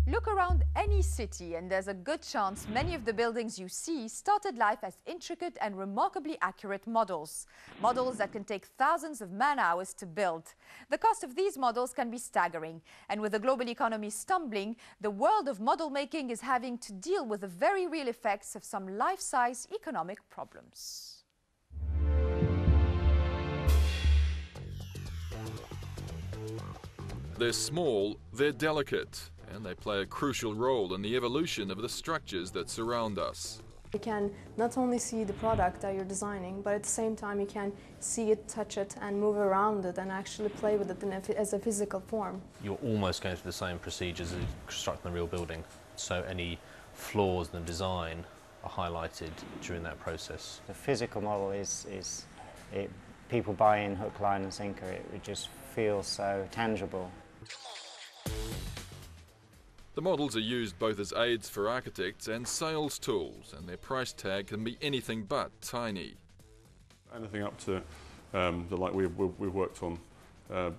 Look around any city and there's a good chance many of the buildings you see started life as intricate and remarkably accurate models. Models that can take thousands of man-hours to build. The cost of these models can be staggering. And with the global economy stumbling, the world of model making is having to deal with the very real effects of some life-size economic problems. They're small, they're delicate, and they play a crucial role in the evolution of the structures that surround us. You can not only see the product that you're designing, but at the same time you can see it, touch it, and move around it and actually play with it as a physical form. You're almost going through the same procedures as constructing the real building, so any flaws in the design are highlighted during that process. The physical model people buy in hook, line and sinker. It just feels so tangible. The models are used both as aids for architects and sales tools, and their price tag can be anything but tiny. Anything up to we've worked on $2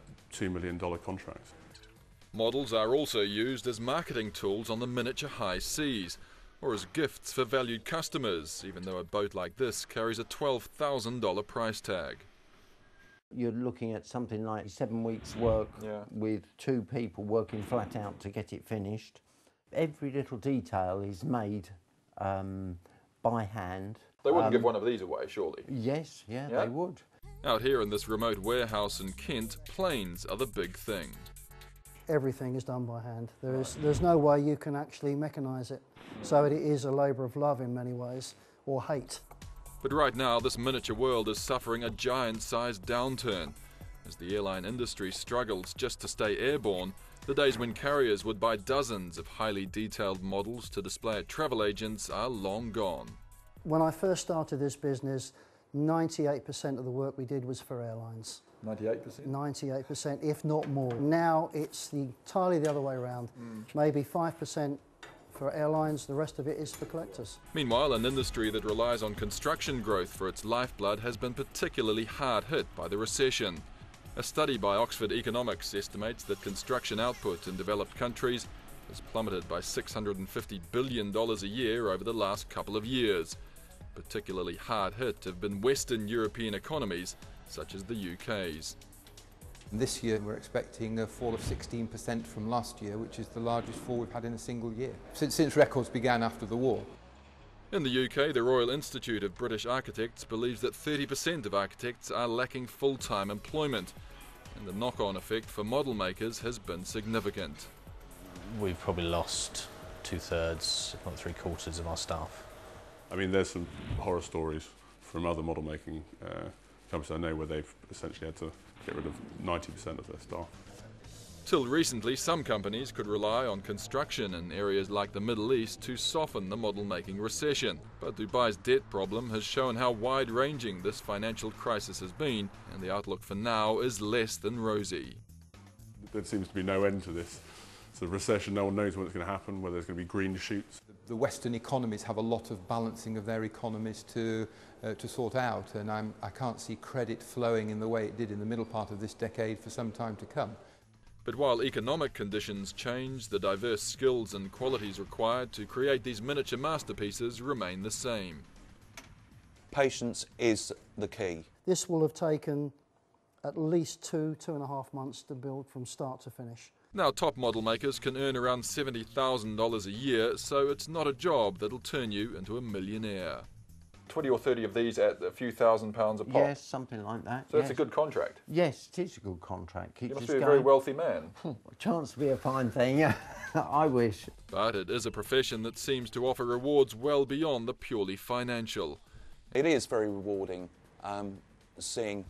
million contracts. Models are also used as marketing tools on the miniature high seas, or as gifts for valued customers, even though a boat like this carries a $12,000 price tag. You're looking at something like 7 weeks' work with 2 people working flat out to get it finished. Every little detail is made by hand. They wouldn't give one of these away, surely? Yes, yeah, they would. Out here in this remote warehouse in Kent, planes are the big thing. Everything is done by hand. There's no way you can actually mechanise it. So it is a labour of love in many ways, or hate. But right now, this miniature world is suffering a giant-sized downturn. As the airline industry struggles just to stay airborne, the days when carriers would buy dozens of highly detailed models to display at travel agents are long gone. When I first started this business, 98% of the work we did was for airlines. 98%? 98%, if not more. Now it's entirely the other way around. Maybe 5% for airlines, the rest of it is for collectors. Meanwhile, an industry that relies on construction growth for its lifeblood has been particularly hard hit by the recession. A study by Oxford Economics estimates that construction output in developed countries has plummeted by $650 billion a year over the last couple of years. Particularly hard hit have been Western European economies, such as the UK's. This year we're expecting a fall of 16% from last year, which is the largest fall we've had in a single year, since records began after the war. In the UK, the Royal Institute of British Architects believes that 30% of architects are lacking full-time employment, and the knock-on effect for model makers has been significant. We've probably lost 2/3, if not 3/4 of our staff. I mean, there's some horror stories from other model making companies I know where they've essentially had to get rid of 90% of their staff. Till recently, some companies could rely on construction in areas like the Middle East to soften the model-making recession. But Dubai's debt problem has shown how wide-ranging this financial crisis has been, and the outlook for now is less than rosy. There seems to be no end to this. So the recession, no one knows when it's going to happen, whether there's going to be green shoots. The Western economies have a lot of balancing of their economies to sort out, and I can't see credit flowing in the way it did in the middle part of this decade for some time to come. But while economic conditions change, the diverse skills and qualities required to create these miniature masterpieces remain the same. Patience is the key. This will have taken at least 2.5 months to build from start to finish. Now, top model makers can earn around $70,000 a year, so it's not a job that'll turn you into a millionaire. 20 or 30 of these at a few £1,000s a pop? Yes, something like that. So it's a good contract? Yes, it is a good contract. You must be a very wealthy man. Chance to be a fine thing, yeah. I wish. But it is a profession that seems to offer rewards well beyond the purely financial. It is very rewarding seeing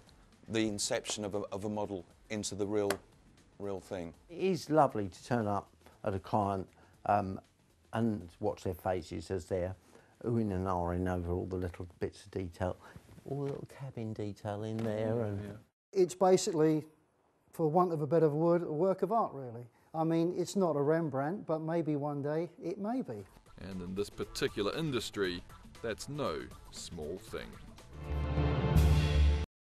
the inception of a model into the real thing. It is lovely to turn up at a client and watch their faces as they're oohing and ahhing over all the little bits of detail, all the little cabin detail in there. And It's basically, for want of a better word, a work of art, really. I mean, it's not a Rembrandt, but maybe one day it may be. And in this particular industry, that's no small thing.